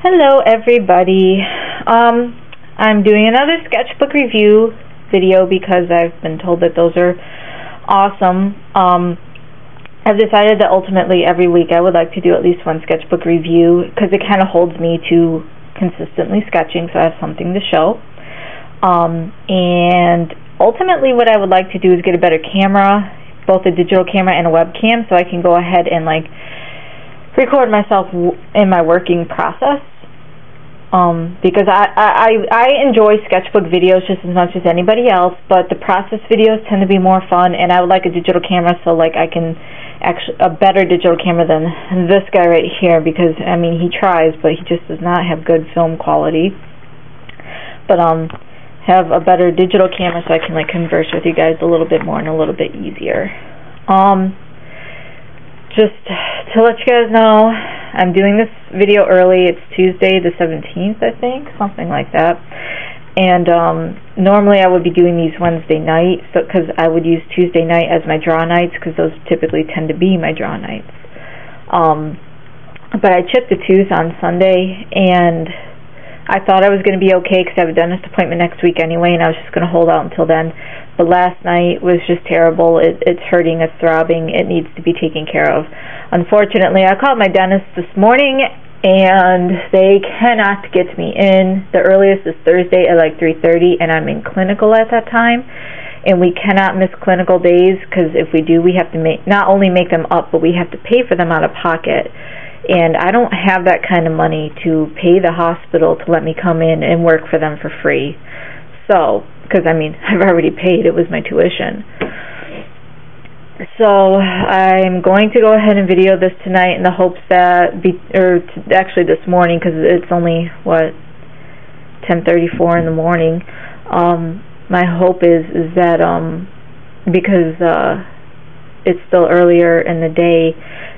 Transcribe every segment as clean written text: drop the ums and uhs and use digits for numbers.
Hello everybody. I'm doing another sketchbook review video because I've been told that those are awesome. I've decided that ultimately every week I would like to do at least one sketchbook review because it kind of holds me to consistently sketching, so I have something to show. And ultimately what I would like to do is get a better camera, both a digital camera and a webcam, so I can go ahead and record myself in my working process, because I enjoy sketchbook videos just as much as anybody else, but the process videos tend to be more fun, and I would like a digital camera so I can actually a better digital camera than this guy right here, because I mean he tries but he just does not have good film quality, but have a better digital camera so I can converse with you guys a little bit more and a little bit easier. Just to let you guys know, I'm doing this video early. It's Tuesday the 17th, I think, something like that. And normally I would be doing these Wednesday night, because I would use Tuesday night as my draw nights, because those typically tend to be my draw nights. But I chipped a tooth on Sunday, and I thought I was going to be okay because I have a dentist appointment next week anyway, and I was just going to hold out until then. But last night was just terrible. It's hurting, it's throbbing, it needs to be taken care of. Unfortunately, I called my dentist this morning, and they cannot get me in. The earliest is Thursday at 3:30, and I'm in clinical at that time. And we cannot miss clinical days, because if we do, we have to not only make them up, but we have to pay for them out of pocket. And I don't have that kind of money to pay the hospital to let me come in and work for them for free. So, because I mean, I've already paid, it was my tuition. So I'm going to go ahead and video this tonight in the hopes that, actually this morning, because it's only, 10:34 in the morning. My hope is that, because it's still earlier in the day,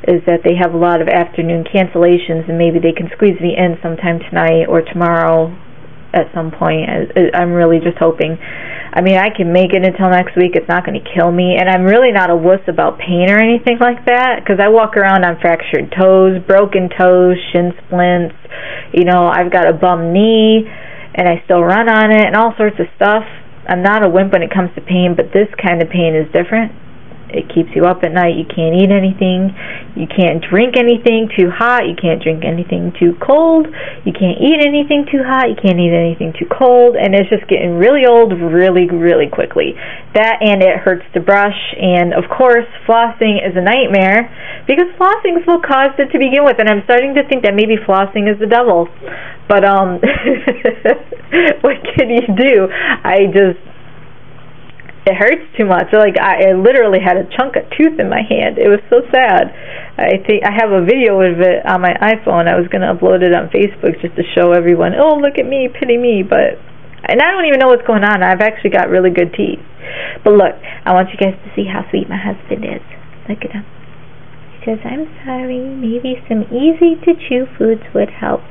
is that they have a lot of afternoon cancellations, and maybe they can squeeze me in sometime tonight or tomorrow at some point. I'm really just hoping. I mean, I can make it until next week. It's not going to kill me, and I'm really not a wuss about pain or anything like that, because I walk around on fractured toes, broken toes, shin splints, I've got a bum knee, and I still run on it, and all sorts of stuff. I'm not a wimp when it comes to pain, but this kind of pain is different. It keeps you up at night. You can't eat anything. You can't drink anything too hot. You can't drink anything too cold. You can't eat anything too hot. You can't eat anything too cold. And it's just getting really old really, really quickly. That, and it hurts to brush. And, of course, flossing is a nightmare, because flossing is low cost to begin with. And I'm starting to think that maybe flossing is the devil. But, what can you do? It hurts too much. I literally had a chunk of tooth in my hand. It was so sad. I have a video of it on my iPhone. I was going to upload it on Facebook just to show everyone, oh, look at me, pity me. And I don't even know what's going on. I've actually got really good teeth. But look, I want you guys to see how sweet my husband is. Look at him. He says, I'm sorry, maybe some easy-to-chew foods would help.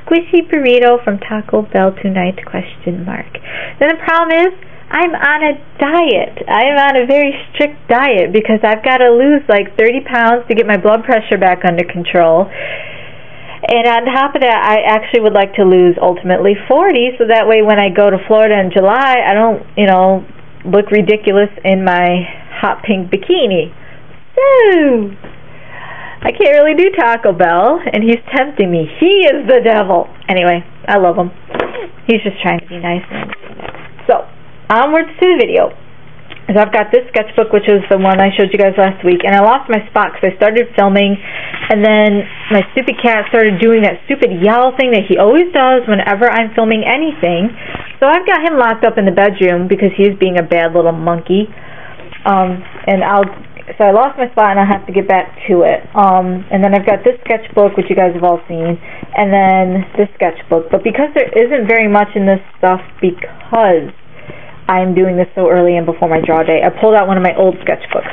Squishy burrito from Taco Bell tonight, ? Then the problem is, I'm on a diet. I'm on a very strict diet because I've got to lose 30 pounds to get my blood pressure back under control. And on top of that, I actually would like to lose ultimately 40, so that way when I go to Florida in July, I don't, look ridiculous in my hot pink bikini. So, I can't really do Taco Bell, and he's tempting me. He is the devil. Anyway, I love him. He's just trying to be nice. So, onwards to the video. So I've got this sketchbook, which is the one I showed you guys last week, and I lost my spot because I started filming, and then my stupid cat started doing that stupid yell thing that he always does whenever I'm filming anything. So I've got him locked up in the bedroom because he's being a bad little monkey. So I lost my spot, and I'll have to get back to it. And then I've got this sketchbook, which you guys have all seen, and then this sketchbook. But because there isn't very much in this stuff, because I'm doing this so early and before my draw day, I pulled out one of my old sketchbooks.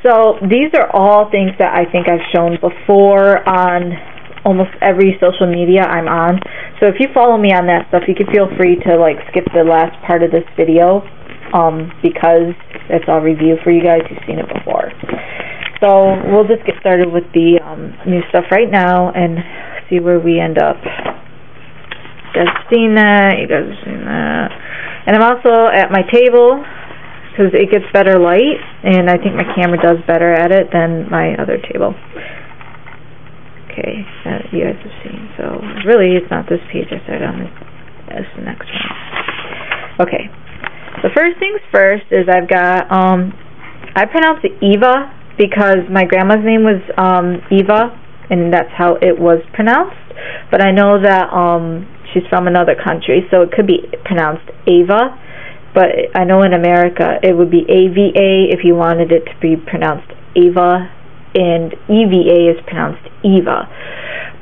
So these are all things that I think I've shown before on almost every social media I'm on. So if you follow me on that stuff, you can feel free to skip the last part of this video, because it's all review for you guys who've seen it before. So we'll just get started with the new stuff right now and see where we end up. guys have seen that. You guys have seen that. And I'm also at my table because it gets better light, and I think my camera does better at it than my other table. Okay, that you guys have seen. So really, it's not this page I started on. It's the next one. Okay. The first things first is I've got I pronounce it Eva because my grandma's name was Eva, and that's how it was pronounced. But I know that she's from another country, so it could be pronounced Ava. But I know in America it would be AVA if you wanted it to be pronounced Ava, and EVA is pronounced Eva.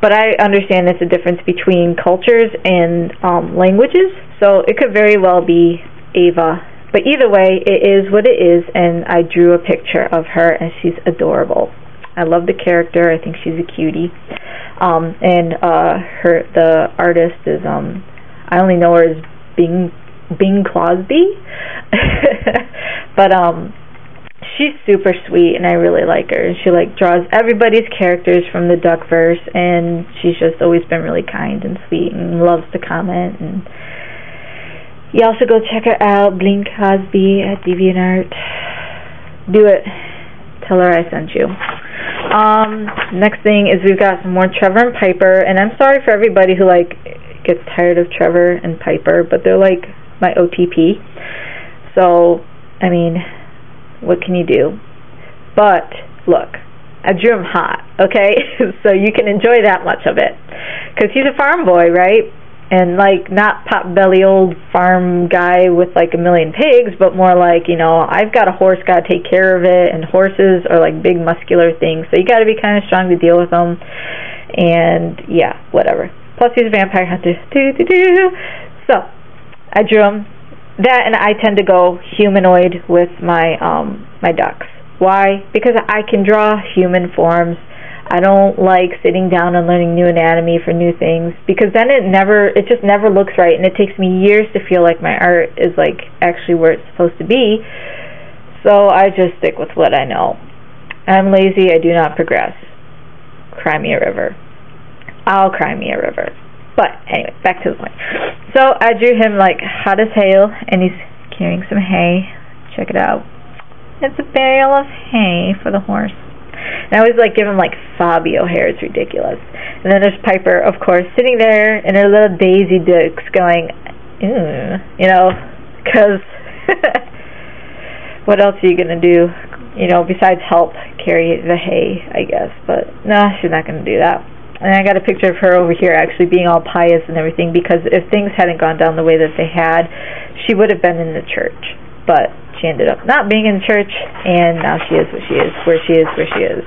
But I understand there's a difference between cultures and languages, so it could very well be Ava. But either way, it is what it is, and I drew a picture of her, and she's adorable. I love the character. I think she's a cutie. And the artist is I only know her as Bing Crosby. But she's super sweet, and I really like her. And she like draws everybody's characters from the Duckverse, and she's just always been really kind and sweet and loves to comment. And you also go check her out, Bing Crosby at DeviantArt. Do it. Tell her I sent you. Next thing is we've got some more Trevor and Piper, and I'm sorry for everybody who like gets tired of Trevor and Piper, but they're like my OTP. So, I mean, what can you do? But look, I drew him hot, okay? So you can enjoy that much of it, because he's a farm boy, right? And like not pot-belly old farm guy with like a million pigs, but more like, you know, I've got a horse, got to take care of it, and horses are like big muscular things, so you got to be kind of strong to deal with them. And yeah, whatever. Plus he's a vampire hunter. So I drew him. That, and I tend to go humanoid with my my ducks. Why? Because I can draw human forms. I don't like sitting down and learning new anatomy for new things, because then it just never looks right, and it takes me years to feel like my art is like actually where it's supposed to be. So I just stick with what I know. I'm lazy. I do not progress. Cry me a river. I'll cry me a river. But anyway, back to the point. So I drew him like hot as hail, and he's carrying some hay. Check it out. It's a bale of hay for the horse. And I always like give him like Fabio hair. It's ridiculous. And then there's Piper, of course, sitting there in her little Daisy Dukes going, ew, you know, because what else are you going to do, you know, besides help carry the hay, I guess. But no, she's not going to do that. And I got a picture of her over here actually being all pious and everything, because if things hadn't gone down the way that they had, she would have been in the church. But she ended up not being in church, and now she is what she is, where she is, where she is.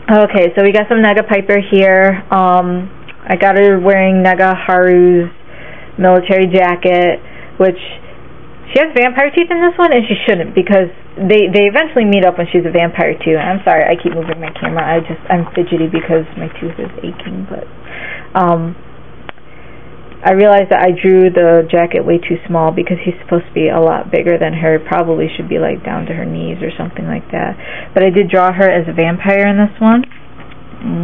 Okay, so we got some Nega Piper here. I got her wearing Nega Haru's military jacket, which she has vampire teeth in this one, and she shouldn't, because they eventually meet up when she's a vampire too. And I'm sorry, I keep moving my camera. I'm fidgety because my tooth is aching, but I realized that I drew the jacket way too small, because he's supposed to be a lot bigger than her. Probably should be like down to her knees or something like that. But I did draw her as a vampire in this one.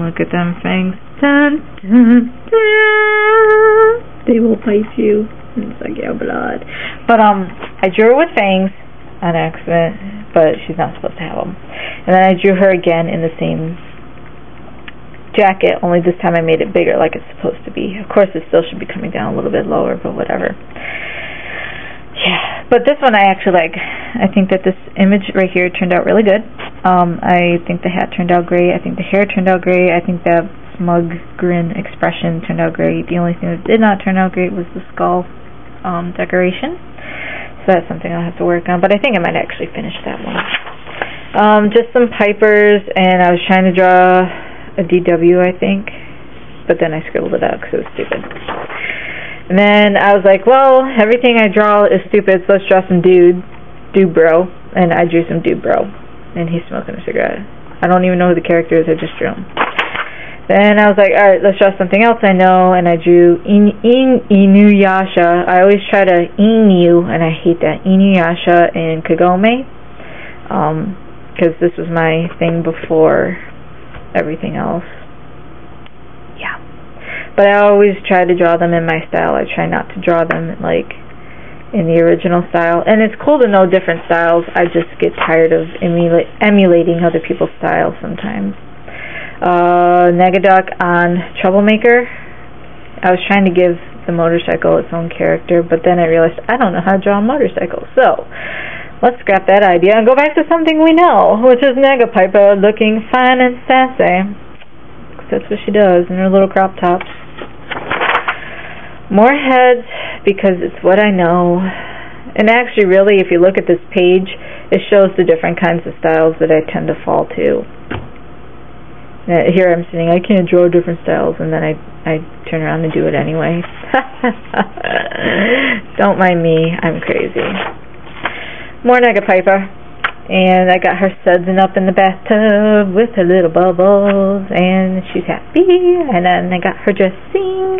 Look at them fangs. Dun, dun, dun. They will bite you. It's like your blood. But I drew her with fangs on accident, but she's not supposed to have them. And then I drew her again in the same jacket, only this time I made it bigger like it's supposed to be. Of course, it still should be coming down a little bit lower, but whatever. Yeah, but this one I actually like. I think that this image right here turned out really good. I think the hat turned out great. I think the hair turned out great. I think that smug grin expression turned out great. The only thing that did not turn out great was the skull decoration. So that's something I'll have to work on, but I think I might actually finish that one. Just some Pipers, and I was trying to draw a DW, I think, but then I scribbled it out because it was stupid. And then I was like, well, everything I draw is stupid, so let's draw some dude bro, and I drew some dude bro, and he's smoking a cigarette. I don't even know who the character is, I just drew him. Then I was like, alright, let's draw something else I know, and I drew Inuyasha. I always try to Inu, and I hate that, Inuyasha and Kagome, because this was my thing before everything else. Yeah. But I always try to draw them in my style. I try not to draw them like in the original style. And it's cool to know different styles. I just get tired of emulating other people's styles sometimes. Negaduck on Troublemaker. I was trying to give the motorcycle its own character, but then I realized I don't know how to draw a motorcycle. So let's scrap that idea and go back to something we know, which is Negapiper looking fine and sassy. That's what she does in her little crop tops. More heads, because it's what I know. And actually, really, if you look at this page, it shows the different kinds of styles that I tend to fall to. Here I'm saying I can't draw different styles, and then I turn around and do it anyway. Don't mind me, I'm crazy. More Negapiper. And I got her sudsing up in the bathtub with her little bubbles, and she's happy. And then I got her dressing,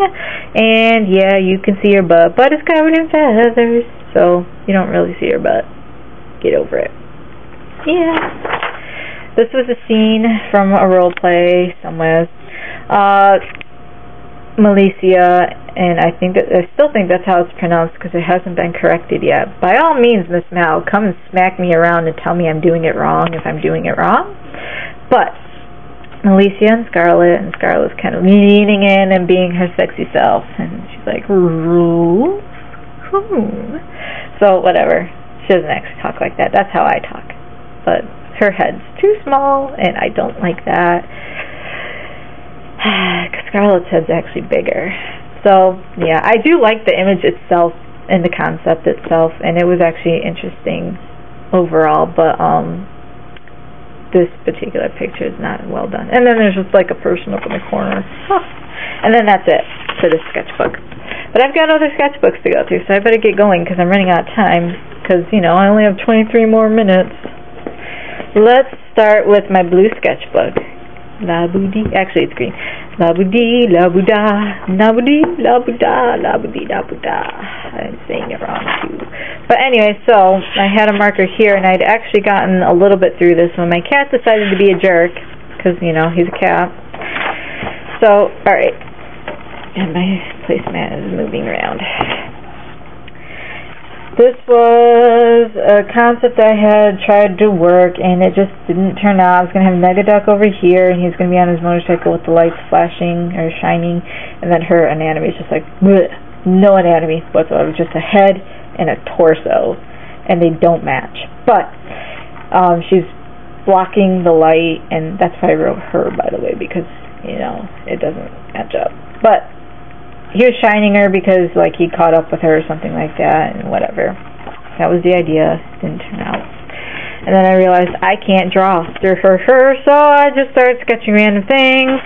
and yeah, you can see her butt. Butt is covered in feathers, so you don't really see her butt. Get over it. Yeah. This was a scene from a role play somewhere. Malicia, and I still think that's how it's pronounced because it hasn't been corrected yet. By all means, Miss Mal, come and smack me around and tell me I'm doing it wrong if I'm doing it wrong. But Malicia and Scarlett's kind of leaning in and being her sexy self, and she's like, rules? So whatever. She doesn't actually talk like that. That's how I talk. But her head's too small, and I don't like that. Scarlett's head's actually bigger. So, yeah, I do like the image itself and the concept itself, and it was actually interesting overall, but this particular picture is not well done. And then there's just like a person up in the corner. And then that's it for this sketchbook. But I've got other sketchbooks to go through, so I better get going because I'm running out of time because, you know, I only have 23 more minutes. Let's start with my blue sketchbook. La-boo-dee. Actually, it's green. La-boo-dee, la-boo-da, la-boo-dee, la-boo-da, la-boo-dee, la-boo-da. I'm saying it wrong, too. But anyway, so I had a marker here, and I'd actually gotten a little bit through this when my cat decided to be a jerk, because, you know, he's a cat. So, alright. And my placemat is moving around. This was a concept I had tried to work, and it just didn't turn out. I was going to have Negaduck over here, and he's going to be on his motorcycle with the lights flashing or shining, and then her anatomy is just like, bleh, no anatomy whatsoever, just a head and a torso, and they don't match. But she's blocking the light, and that's why I wrote her, by the way, because, you know, it doesn't match up. But he was shining her because, like, he caught up with her or something like that, and whatever. That was the idea. Didn't turn out. And then I realized I can't draw through her, so I just started sketching random things.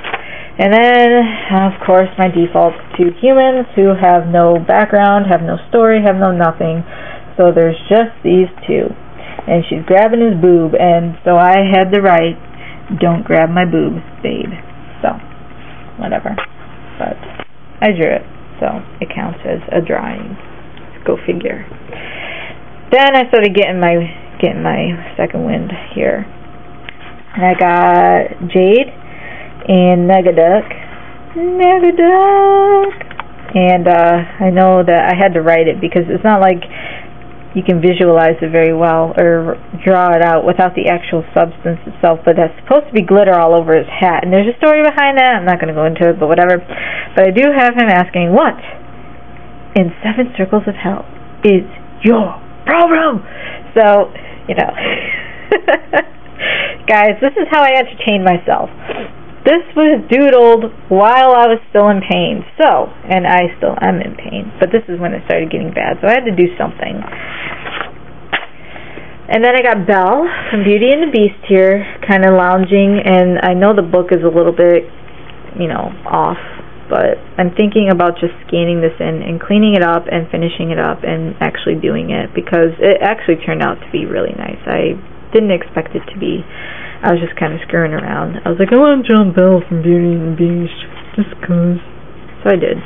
And then, of course, my default to humans who have no background, have no story, have no nothing. So there's just these two. And she's grabbing his boob, and so I had to write, don't grab my boobs, babe. So, whatever. But I drew it, so it counts as a drawing. Go figure. Then I started getting my second wind here, and I got Jade and Negaduck, and I know that I had to write it because it's not like you can visualize it very well or draw it out without the actual substance itself, but that's supposed to be glitter all over his hat, and there's a story behind that. I'm not going to go into it, but whatever. But I do have him asking, what in 7 circles of hell is your problem? So, you know, guys, this is how I entertain myself. This was doodled while I was still in pain. So, and I still am in pain, but this is when it started getting bad, so I had to do something. And then I got Belle from Beauty and the Beast here, kind of lounging, and I know the book is a little bit, you know, off, but I'm thinking about just scanning this in and cleaning it up and finishing it up and actually doing it, because it actually turned out to be really nice. I didn't expect it to be. I was just kind of screwing around. I was like, I want John Bell from Beauty and the Beast, just cause. So I did.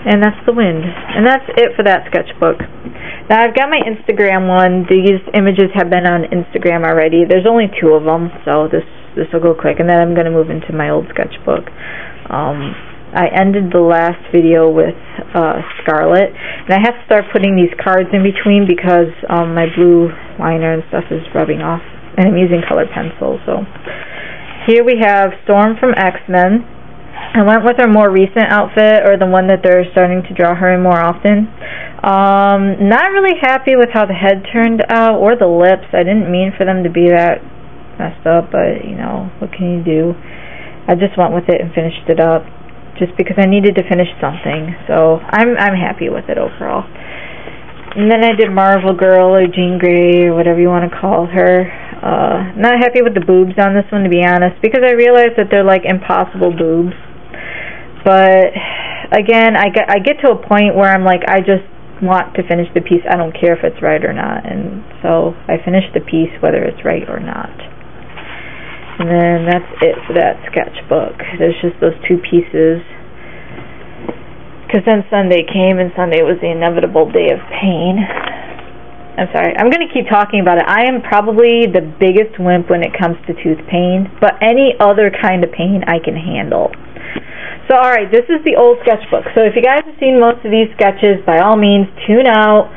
And that's the wind. And that's it for that sketchbook. Now I've got my Instagram one. These images have been on Instagram already. There's only 2 of them, so this this will go quick, and then I'm going to move into my old sketchbook. I ended the last video with Scarlet, and I have to start putting these cards in between because my blue liner and stuff is rubbing off, and I'm using colored pencil. So here we have Storm from X-Men. I went with her more recent outfit, or the one that they're starting to draw her in more often. Not really happy with how the head turned out, or the lips. I didn't mean for them to be that messed up, but you know, what can you do? I just went with it and finished it up, just because I needed to finish something. So I'm happy with it overall. And then I did Marvel Girl, or Jean Grey, or whatever you want to call her. Not happy with the boobs on this one, to be honest, because I realized that they're like impossible boobs. But again, I get to a point where I'm like, I just want to finish the piece. I don't care if it's right or not. And so I finished the piece whether it's right or not. And then that's it for that sketchbook. There's just those two pieces. Because then Sunday came, and Sunday was the inevitable day of pain. I'm sorry. I'm going to keep talking about it. I am probably the biggest wimp when it comes to tooth pain, but any other kind of pain I can handle. So, alright, this is the old sketchbook. So if you guys have seen most of these sketches, by all means, tune out.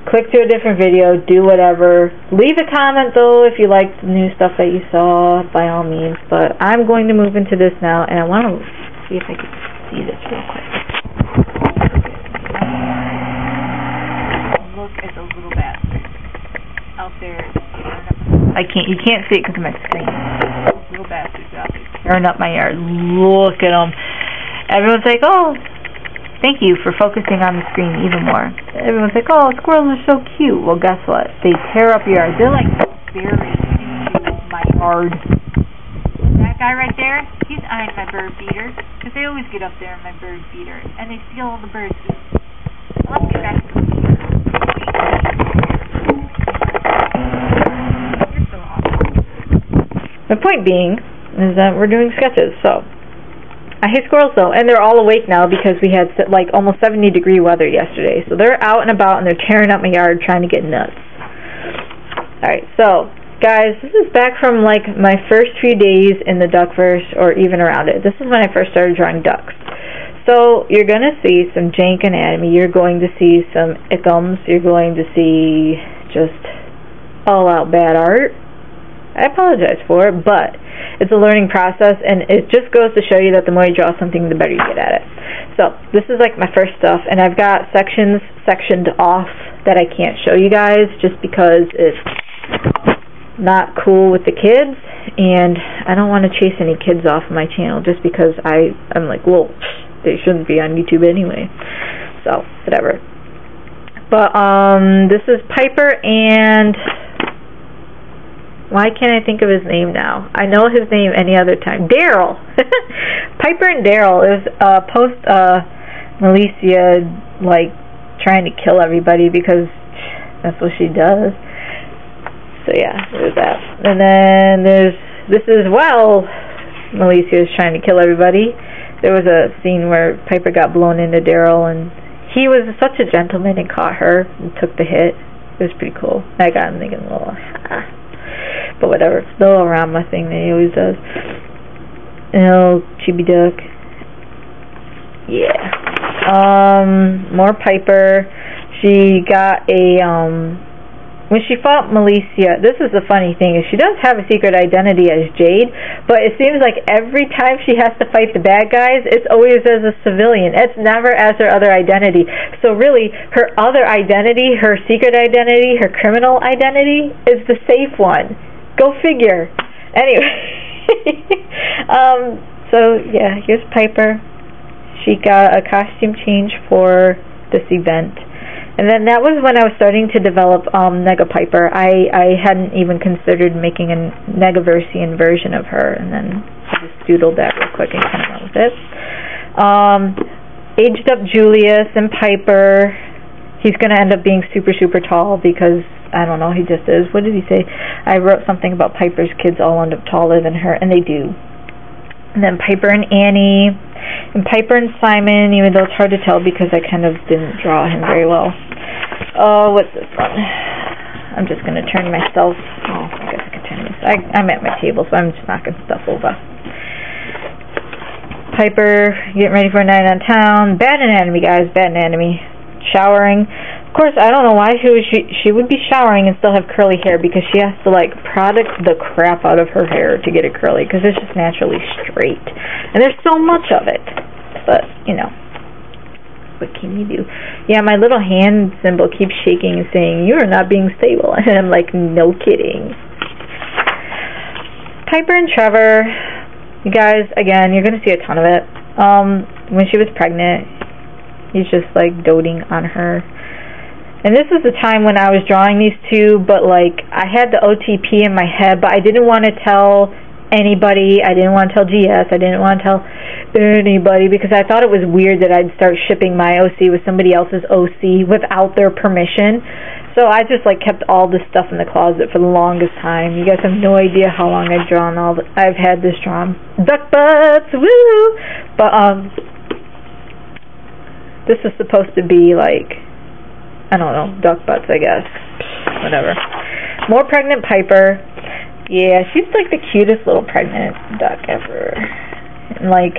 Click to a different video, do whatever. Leave a comment, though, if you liked the new stuff that you saw, by all means. But I'm going to move into this now, and I want to see if I can see this real quick. Look at those little bastards out there. You can't see it because of my screen. Those little bastards out there tearing up my yard. Look at them. Everyone's like, oh, thank you for focusing on the screen even more. Everyone's like, oh, squirrels are so cute. Well, guess what? They tear up your yard. They're like buried into my yard. That guy right there, he's eyeing my bird feeder, because they always get up there in my bird feeder, and they steal all the bird food. Let's get back to the feeder. You're so awesome. The point being is that we're doing sketches, so I hate squirrels though, and they're all awake now because we had like almost 70-degree weather yesterday. So they're out and about, and they're tearing up my yard trying to get nuts. Alright, so guys, this is back from like my first few days in the Duckverse, or even around it. This is when I first started drawing ducks. So you're going to see some jank anatomy. You're going to see some hiccums. You're going to see just all-out bad art. I apologize for it, but it's a learning process, and it just goes to show you that the more you draw something, the better you get at it. So this is like my first stuff, and I've got sectioned off that I can't show you guys just because it's not cool with the kids, and I don't want to chase any kids off my channel just because I'm like, well, they shouldn't be on YouTube anyway. So whatever. But this is Piper and why can't I think of his name now? I know his name any other time. Daryl. Piper and Daryl is post Milicia, like trying to kill everybody because that's what she does. So yeah, there's that. And then this is while Milicia is trying to kill everybody. There was a scene where Piper got blown into Daryl, and he was such a gentleman and caught her and took the hit. It was pretty cool. I got him thinking, well, but whatever. The little Rama thing that he always does. Oh, Chibi Duck. Yeah. More Piper. She got a when she fought Milicia, this is the funny thing, is she does have a secret identity as Jade, but it seems like every time she has to fight the bad guys, it's always as a civilian. It's never as her other identity. So really, her other identity, her secret identity, her criminal identity, is the safe one. Go figure. Anyway. So, yeah, here's Piper. She got a costume change for this event. And then that was when I was starting to develop Nega Piper. I hadn't even considered making a Negaversian version of her, and then I just doodled that real quick and kind of went with it. Aged up Julius and Piper. He's going to end up being super, super tall because, I don't know, he just is. What did he say? I wrote something about Piper's kids all end up taller than her, and they do. And then Piper and Annie, and Piper and Simon, even though it's hard to tell because I kind of didn't draw him very well. Oh, what's this one? I'm just going to turn myself, I guess I could turn this. I'm at my table, so I'm just knocking stuff over. Piper getting ready for a night on town. Bad anatomy, guys. Bad anatomy. Showering. Of course, I don't know why she would be showering and still have curly hair, because she has to like product the crap out of her hair to get it curly, because it's just naturally straight. And there's so much of it. But, you know, what can you do? Yeah, my little hand symbol keeps shaking and saying, "You are not being stable." And I'm like, no kidding. Piper and Trevor, you guys, again, you're going to see a ton of it. When she was pregnant, he's just like doting on her. And this is the time when I was drawing these two, but like I had the OTP in my head, but I didn't want to tell anybody. I didn't want to tell GS. I didn't want to tell anybody, because I thought it was weird that I'd start shipping my OC with somebody else's OC without their permission. So I just like kept all this stuff in the closet for the longest time. You guys have no idea how long I've drawn I've had this drawn. Duck butts, woo! But this is supposed to be like, I don't know, duck butts, I guess. Whatever. More pregnant Piper. Yeah, she's like the cutest little pregnant duck ever. And like,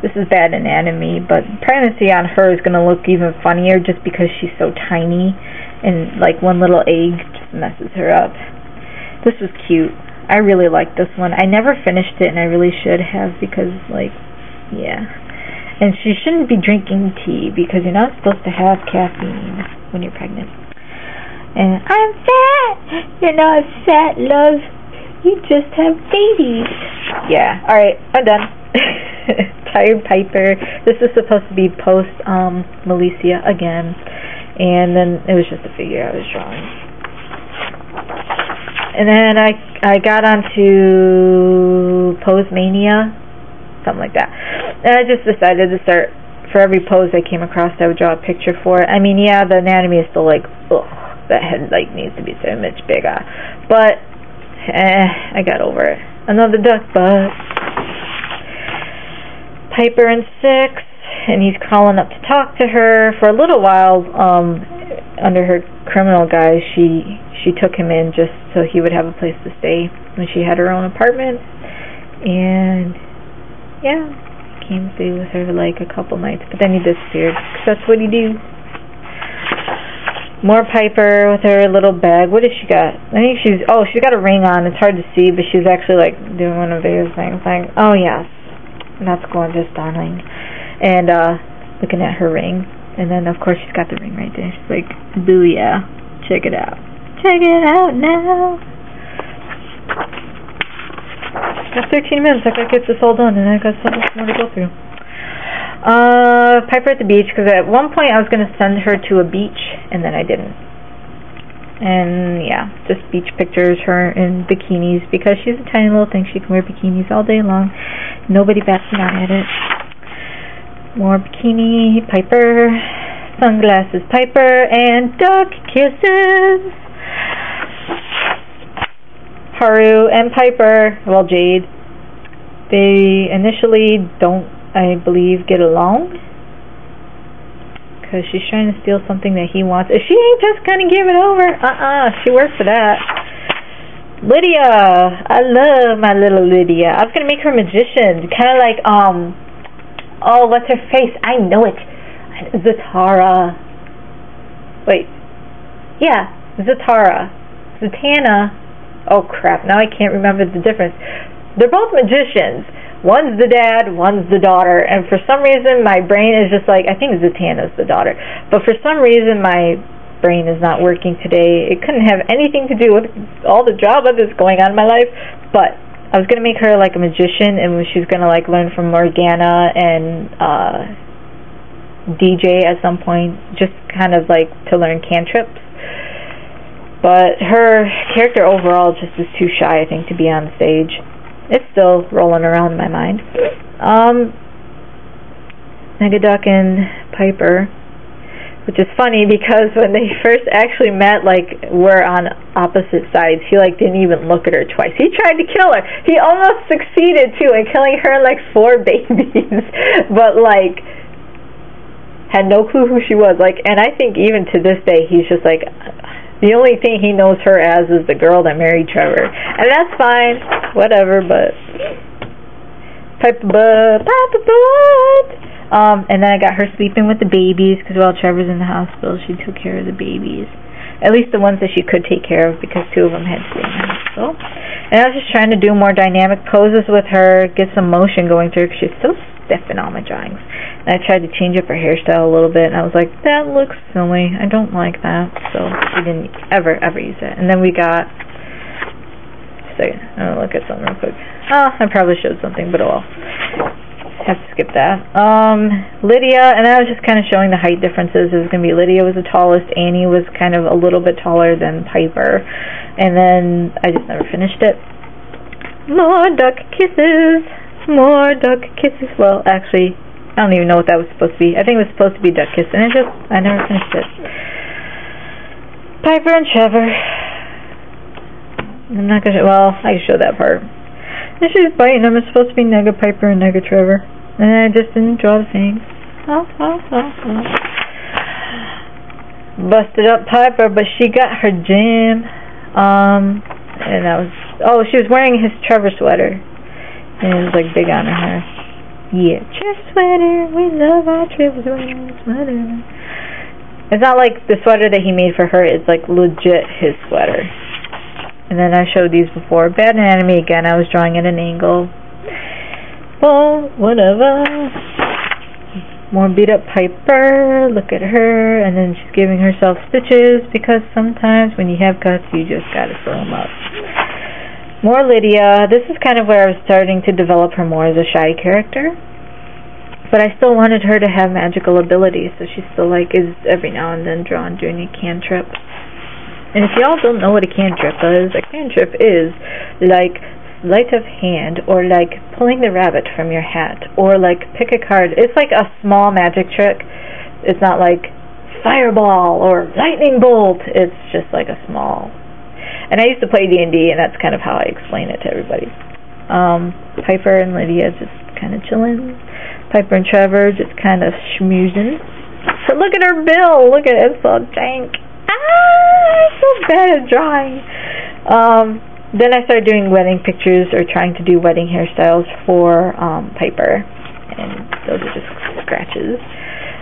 this is bad anatomy, but pregnancy on her is going to look even funnier just because she's so tiny, and like one little egg just messes her up. This was cute. I really liked this one. I never finished it, and I really should have, because like, yeah. And she shouldn't be drinking tea, because you're not supposed to have caffeine when you're pregnant. And I'm fat! You're not fat, love. You just have babies. Yeah, alright, I'm done. Tired Piper. This is supposed to be post Melissa again. And then it was just a figure I was drawing. And then I got onto Pose Mania, something like that. And I just decided to start, for every pose I came across, I would draw a picture for it. I mean, yeah, the anatomy is still like, ugh, that head like needs to be so much bigger. But I got over it. Another duck butt. Piper in 6, and he's crawling up to talk to her. For a little while, under her criminal guise, she took him in just so he would have a place to stay when she had her own apartment. And yeah, came stay with her like a couple nights, but then he disappeared, because that's what he do. More Piper with her little bag. What does she got? I think she's got a ring on. It's hard to see, but she's actually like doing one of those things. Like, oh yes, that's gorgeous, darling. And looking at her ring, and then of course she's got the ring right there. She's like, booyah! Check it out. Check it out now. Got 13 minutes. I gotta get this all done, and I got so much more to go through. Piper at the beach, because at one point I was going to send her to a beach, and then I didn't. And yeah, just beach pictures, her in bikinis, because she's a tiny little thing. She can wear bikinis all day long. Nobody bats an eye at it. More bikini Piper, sunglasses Piper, and duck kisses. Haru and Piper, well, Jade, they initially don't, I believe, get along, because she's trying to steal something that he wants. If she ain't just gonna give it over, she works for that. Lydia, I love my little Lydia. I was gonna make her a magician, kind of like oh, what's her face? I know it. Zatanna. Wait, yeah, Zatanna. Oh crap! Now I can't remember the difference. They're both magicians. One's the dad, one's the daughter, and for some reason my brain is just like, I think Zatanna's the daughter, but for some reason my brain is not working today. It couldn't have anything to do with all the drama that's going on in my life, but I was going to make her like a magician, and she's going to like learn from Morgana and DJ at some point, just kind of like to learn cantrips. But her character overall just is too shy, I think, to be on stage. It's still rolling around in my mind. Negaduck and Piper, which is funny because when they first actually met, like, we're on opposite sides. He like didn't even look at her twice. He tried to kill her. He almost succeeded too in killing her and like 4 babies, but like had no clue who she was. Like, and I think even to this day he's just like, The only thing he knows her as is the girl that married Trevor. And that's fine. Whatever, but... Piper butt. And then I got her sleeping with the babies, because while Trevor's in the hospital, she took care of the babies. At least the ones that she could take care of, because 2 of them had to stay in the hospital. And I was just trying to do more dynamic poses with her, get some motion going through, because she's so stiff in all my drawings. And I tried to change up her hairstyle a little bit, and I was like, that looks silly. I don't like that. So we didn't ever use it. And then we got... Just a second. I'm going to look at something real quick. Oh, I probably showed something, but oh well. Have to skip that. Lydia, and I was just kind of showing the height differences. It was going to be Lydia was the tallest, Annie was kind of a little bit taller than Piper, and then I just never finished it. More duck kisses, more duck kisses. Well, actually, I don't even know what that was supposed to be. I think it was supposed to be duck kiss, and I never finished it. Piper and Trevor. I'm not gonna. Well, I can show that part. And she's biting them. It's supposed to be Nega Piper and Nega Trevor. And I just didn't draw the fangs. Busted up Piper, but she got her jam. And that was... Oh, she was wearing his Trevor sweater. And it was like big on her hair. Yeah, Trevor sweater. We love our Trevor sweater. It's not like the sweater that he made for her. It's like legit his sweater. And then I showed these before. Bad Anatomy again. I was drawing at an angle. Well, whatever. More beat up Piper. Look at her. And then she's giving herself stitches because sometimes when you have cuts, you just gotta sew them up. More Lydia. This is kind of where I was starting to develop her more as a shy character. But I still wanted her to have magical abilities, so she still like is every now and then drawn doing a cantrip. And if y'all don't know what a cantrip is, a cantrip is like sleight of hand, or like pulling the rabbit from your hat, or like pick a card. It's like a small magic trick. It's not like fireball or lightning bolt. It's just like a small. And I used to play D&D, and that's kind of how I explain it to everybody. Piper and Lydia just kind of chilling. Piper and Trevor just kind of schmoozing. So look at her bill. Look at it. It's so dank. I'm so bad at drawing. Then I started doing wedding pictures, or trying to do wedding hairstyles for Piper, and those are just scratches.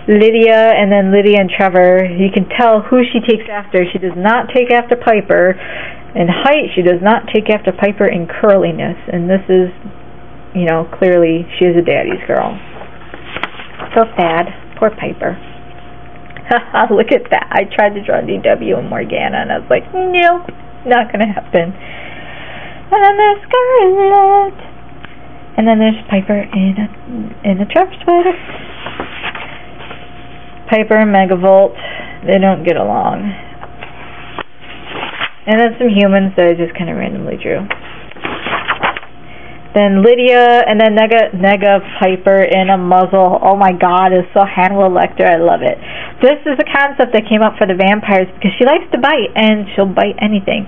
Lydia, and then Lydia and Trevor, you can tell who she takes after. She does not take after Piper in height. She does not take after Piper in curliness, and this is, you know, clearly she is a daddy's girl. So sad. Poor Piper. Look at that. I tried to draw DW and Morgana, and I was like, no, not going to happen. And then there's Scarlet. And then there's Piper in a Trevor sweater. Piper and Megavolt. They don't get along. And then some humans that I just kind of randomly drew. Then Lydia, and then Nega Piper in a muzzle. Oh my god, it's so Hannibal Lecter. I love it. This is a concept that came up for the vampires because she likes to bite, and she'll bite anything.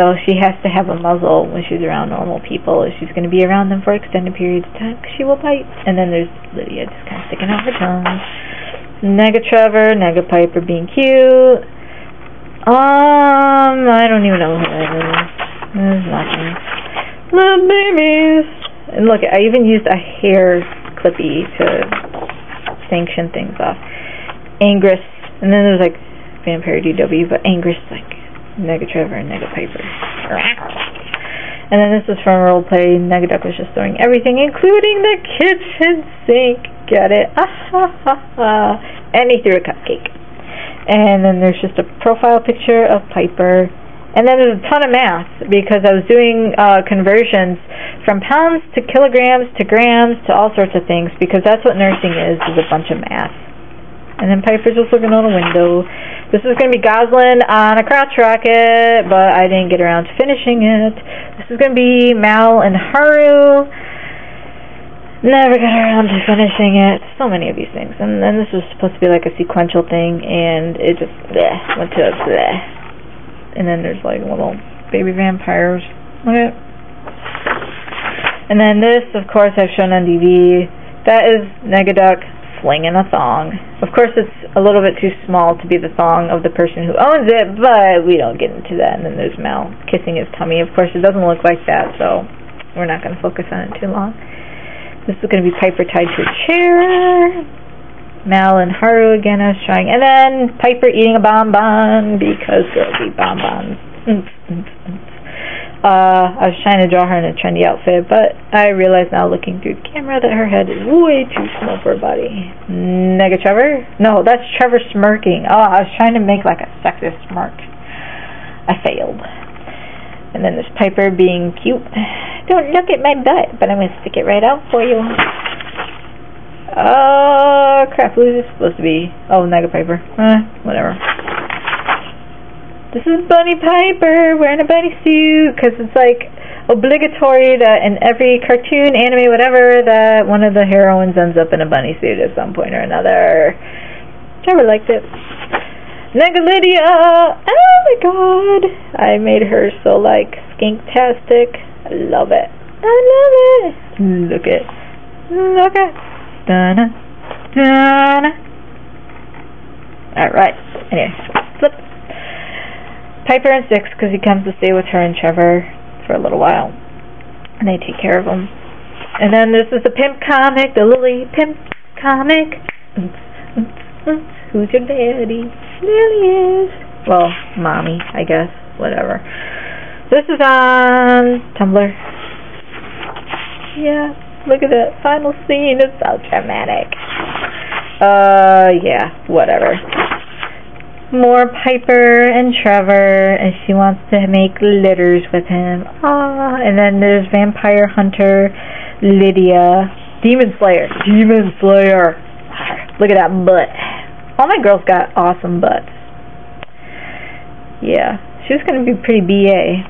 So she has to have a muzzle when she's around normal people. If she's going to be around them for extended periods of time, she will bite. And then there's Lydia just kind of sticking out her tongue. Nega Trevor, Nega Piper being cute. I don't even know who that is. There's nothing. Little babies. And look, I even used a hair clippy to sanction things off. Angress. And then there's like Vampire DW, but Angress like Nega Trevor and Nega Piper. And then this is from roleplay. Nega Duck was just throwing everything, including the kitchen sink. Get it? And he threw a cupcake. And then there's just a profile picture of Piper. And then there's a ton of math, because I was doing conversions from pounds to kilograms to grams to all sorts of things, because that's what nursing is a bunch of math. And then Piper's just looking out a window. This is going to be Goslin on a crotch rocket, but I didn't get around to finishing it. This is going to be Mal and Haru. Never got around to finishing it. So many of these things. And then this was supposed to be like a sequential thing, and it just went to bleh. And then there's like little baby vampires. Okay. And then this, of course, I've shown on DVD. That is Negaduck flinging a thong. Of course, it's a little bit too small to be the thong of the person who owns it, but we don't get into that. And then there's Mal kissing his tummy. Of course, it doesn't look like that, so we're not going to focus on it too long. This is going to be Piper tied to a chair. Mal and Haru again, I was trying. And then Piper eating a bonbon, because girls eat bonbons. I was trying to draw her in a trendy outfit, but I realize now looking through the camera that her head is way too small for her body. Nega Trevor? No, that's Trevor smirking. Oh, I was trying to make like a sexist smirk. I failed. And then there's Piper being cute. Don't look at my butt, but I'm going to stick it right out for you. Oh, crap. Who is this supposed to be? Oh, Nega Piper. Whatever. This is Bunny Piper wearing a bunny suit, because it's like obligatory that in every cartoon, anime, whatever, that one of the heroines ends up in a bunny suit at some point or another. Trevor liked it. Nega Lydia! Oh my god! I made her so like skinktastic. I love it. I love it! Look it. Look it. Dun dun. Alright. Anyway. Flip. Piper and Six, because he comes to stay with her and Trevor for a little while, and they take care of him. And then this is the Pimp comic, the Lily Pimp comic. Who's your daddy? Lily is. Well, mommy, I guess. Whatever. This is on Tumblr. Yeah, look at that final scene. It's so dramatic. Yeah, whatever. More Piper and Trevor, and she wants to make litters with him. And then there's Vampire Hunter, Lydia, Demon Slayer. Demon Slayer. Look at that butt. All my girls got awesome butts. Yeah, she was going to be pretty BA.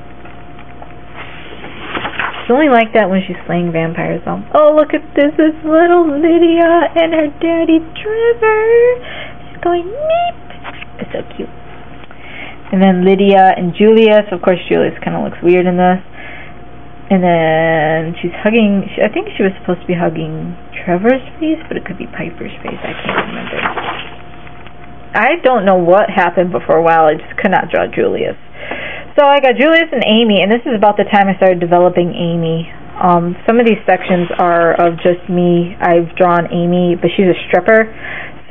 She's only like that when she's slaying vampires, though. Oh, look at this. It's little Lydia and her daddy Trevor. She's going meep. It's so cute. And then Lydia and Julius. Of course, Julius kind of looks weird in this. And then she's hugging. I think she was supposed to be hugging Trevor's face, but it could be Piper's face. I can't remember. I don't know what happened, but for a while I just could not draw Julius. So I got Julius and Amy, and this is about the time I started developing Amy. Some of these sections are of just me. I've drawn Amy, but she's a stripper.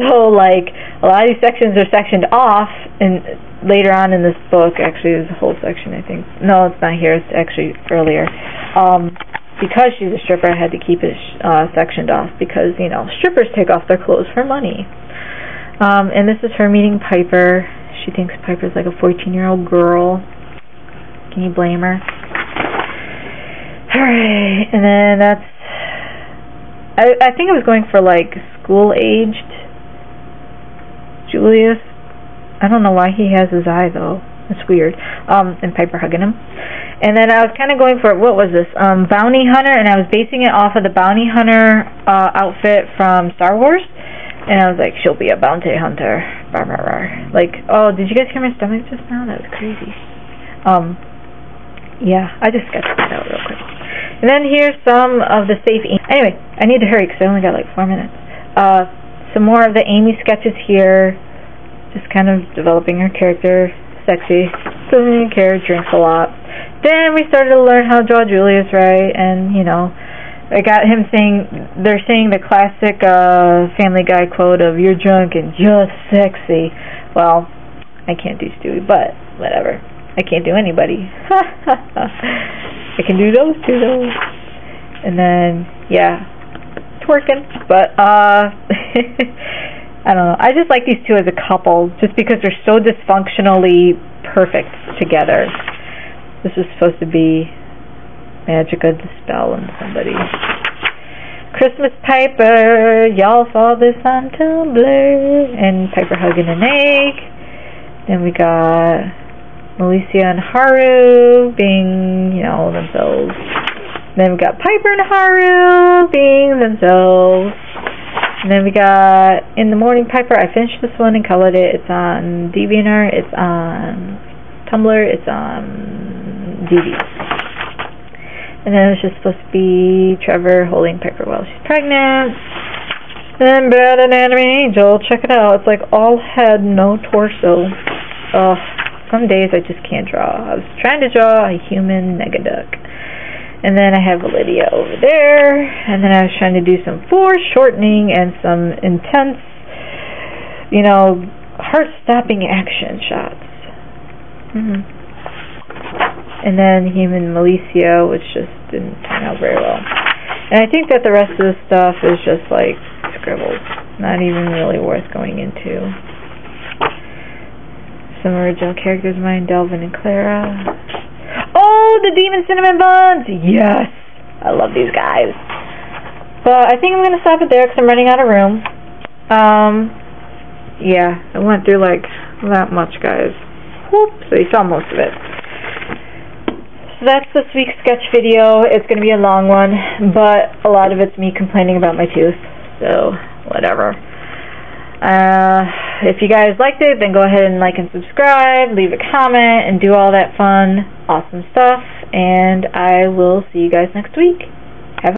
So, like, a lot of these sections are sectioned off, and later on in this book, actually, there's a whole section, I think. No, it's not here. It's actually earlier. Because she's a stripper, I had to keep it sectioned off because, you know, strippers take off their clothes for money. And this is her meeting Piper. She thinks Piper's like a 14-year-old girl. Can you blame her? Alright, and then that's... I think I was going for, like, school-aged Julius. I don't know why he has his eye, though. It's weird. And Piper hugging him. And then I was kind of going for, what was this? Bounty Hunter, and I was basing it off of the Bounty Hunter outfit from Star Wars. And I was like, she'll be a bounty hunter. Bar, bar, bar. Like, oh, did you guys hear my stomach just now? That was crazy. Yeah, I just sketched that out real quick. And then here's some of the safe Amy. Anyway, I need to hurry because I only got like 4 minutes. Some more of the Amy sketches here. Just kind of developing her character. Sexy. Doesn't even care. Drinks a lot. Then we started to learn how to draw Julius right. And, you know, I got him saying, they're saying the classic Family Guy quote of, "You're drunk and just sexy." Well, I can't do Stewie, but whatever. I can't do anybody. I can do those two, though. And then, yeah, twerking. But, I don't know. I just like these two as a couple, just because they're so dysfunctionally perfect together. This is supposed to be Magica Dispel and somebody. Christmas Piper. Y'all saw this on Tumblr. And Piper hugging an egg. Then we got Alicia and Haru being, you know, themselves. Then we got Piper and Haru being themselves. And then we got In the Morning Piper. I finished this one and colored it. It's on DeviantArt. It's on Tumblr. It's on DV. And then it's just supposed to be Trevor holding Piper while she's pregnant. And Bad Anatomy Angel, check it out. It's like all head, no torso. Ugh, some days I just can't draw. I was trying to draw a human Negaduck. And then I have Lydia over there. And then I was trying to do some foreshortening and some intense, you know, heart-stopping action shots. And then human Milicia, which just didn't turn out very well. And I think that the rest of the stuff is just like scribbles, not even really worth going into. Some original characters of mine, Delvin and Clara. Oh, the Demon Cinnamon Buns! Yes! I love these guys. But I think I'm going to stop it there because I'm running out of room. Yeah, I went through like that much, guys. Whoop, so you saw most of it. So that's this week's sketch video. It's going to be a long one, but a lot of it's me complaining about my tooth, so whatever. If you guys liked it, then go ahead and like and subscribe, leave a comment, and do all that fun, awesome stuff, and I will see you guys next week.